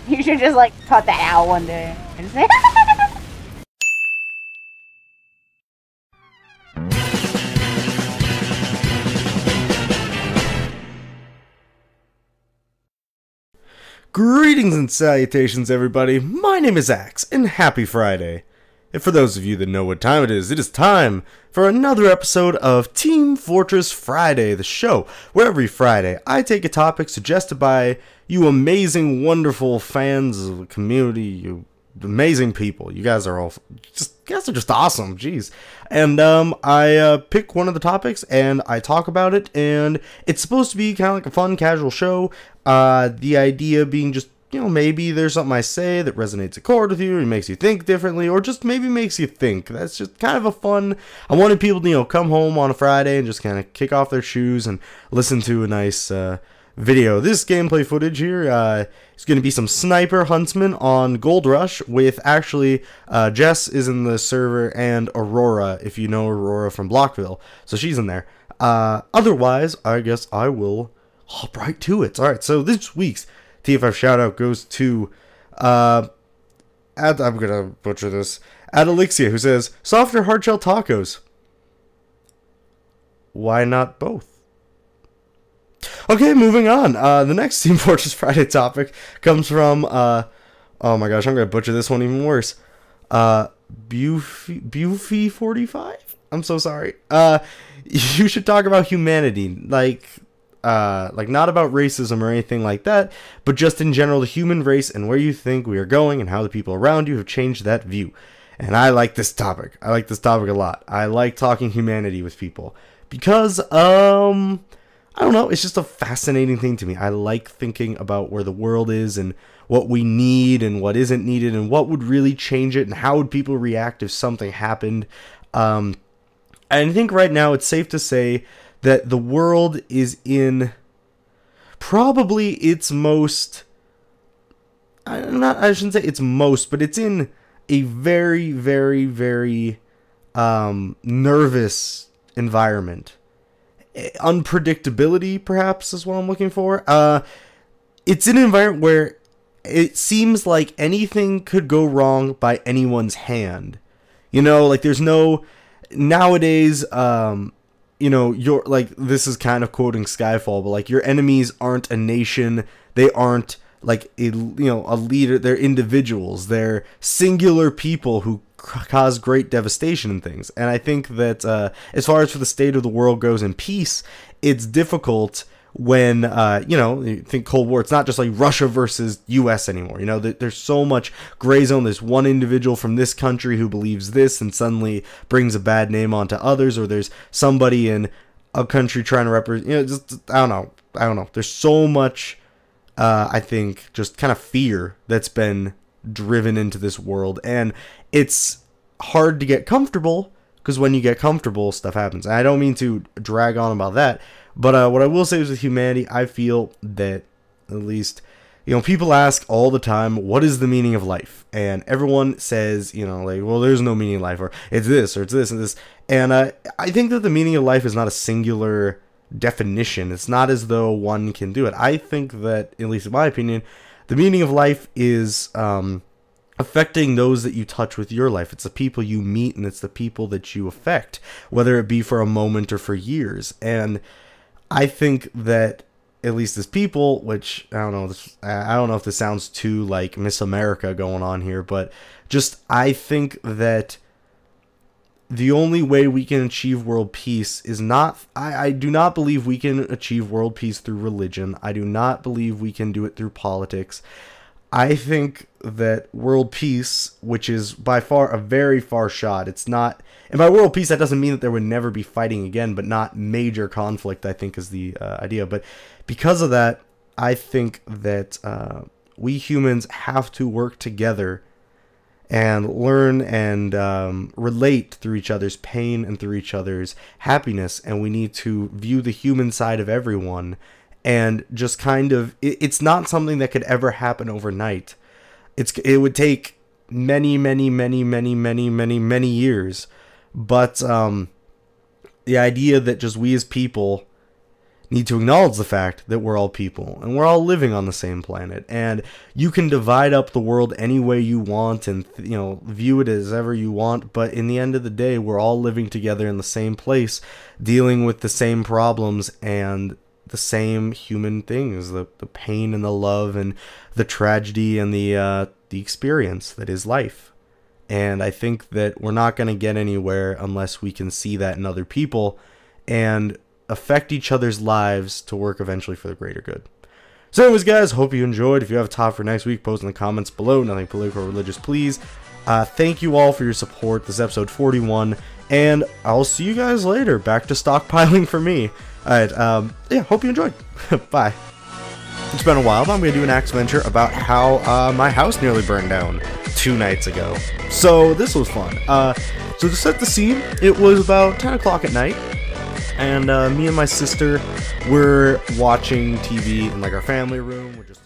You should just like cut that out one day and say. Greetings and salutations, everybody. My name is Axe, and happy Friday. And for those of you that know what time it is time for another episode of Team Fortress Friday, the show where every Friday I take a topic suggested by you amazing, wonderful fans of the community, you amazing people. You guys are just awesome, jeez. And I pick one of the topics and I talk about it, and it's supposed to be kind of like a fun, casual show. The idea being just, you know, maybe there's something I say that resonates a chord with you, or makes you think differently, or just maybe makes you think. That's just kind of a fun. I wanted people to, you know, come home on a Friday and just kind of kick off their shoes and listen to a nice video. This gameplay footage here is going to be some Sniper Huntsman on Gold Rush with actually Jess is in the server, and Aurora, if you know Aurora from Blockville. So she's in there. Otherwise, I guess I will hop right to it. Alright, so this week's TFF shoutout goes to, I'm gonna butcher this, Adalixia, who says, soft or hard shell tacos? Why not both? Okay, moving on. The next Team Fortress Friday topic comes from, oh my gosh, I'm gonna butcher this one even worse. Bufy45? I'm so sorry. You should talk about humanity, like not about racism or anything like that, but just in general the human race and where you think we are going and how the people around you have changed that view. And I like this topic. I like this topic a lot. I like talking humanity with people because, I don't know, it's just a fascinating thing to me. I like thinking about where the world is and what we need and what isn't needed and what would really change it and how would people react if something happened. And I think right now it's safe to say that the world is in probably its most, I shouldn't say its most, but it's in a very, very, very nervous environment. Unpredictability, perhaps, is what I'm looking for. It's an environment where it seems like anything could go wrong by anyone's hand. You know, like there's no, nowadays, you know, you're like, this is kind of quoting Skyfall, but like your enemies aren't a nation. They aren't like a, you know, a leader. They're individuals. They're singular people who cause great devastation and things. And I think that as far as for the state of the world goes in peace, it's difficult when, you know, you think Cold War, it's not just like Russia versus US anymore. You know, there's so much gray zone. There's one individual from this country who believes this and suddenly brings a bad name onto others, or there's somebody in a country trying to represent, you know, just, I don't know. There's so much, I think, just kind of fear that's been driven into this world, and it's hard to get comfortable, because when you get comfortable, stuff happens. And I don't mean to drag on about that, but what I will say is with humanity, I feel that, at least, you know, people ask all the time, what is the meaning of life? And everyone says, you know, like, well, there's no meaning of life, or it's this, or it's this, and this. And I think that the meaning of life is not a singular definition. It's not as though one can do it. I think that, at least in my opinion, the meaning of life is affecting those that you touch with your life. It's the people you meet, and it's the people that you affect, whether it be for a moment or for years. And I think that, at least as people, which I don't know if this sounds too like Miss America going on here, but just I think that the only way we can achieve world peace is not, I do not believe we can achieve world peace through religion. I do not believe we can do it through politics. I think that world peace, which is by far a very far shot, it's not, and by world peace, that doesn't mean that there would never be fighting again, but not major conflict, I think, is the idea. But because of that, I think that we humans have to work together and learn and relate through each other's pain and through each other's happiness, and we need to view the human side of everyone. And just kind of, it's not something that could ever happen overnight. It would take many years. But the idea that just we as people need to acknowledge the fact that we're all people and we're all living on the same planet, and you can divide up the world any way you want and view it as ever you want, but in the end of the day we're all living together in the same place, dealing with the same problems and the same human things, the pain and the love and the tragedy and the experience that is life. And I think that we're not going to get anywhere unless we can see that in other people and affect each other's lives to work eventually for the greater good. So anyways, guys, hope you enjoyed. If you have a top for next week, post in the comments below. Nothing political or religious, please. Thank you all for your support. This is episode 41, and I'll see you guys later. Back to stockpiling for me. Alright, yeah, hope you enjoyed. Bye. It's been a while, but I'm going to do an axe venture about how my house nearly burned down 2 nights ago. So this was fun. So to set the scene, it was about 10 o'clock at night, and me and my sister were watching TV in like our family room. We're just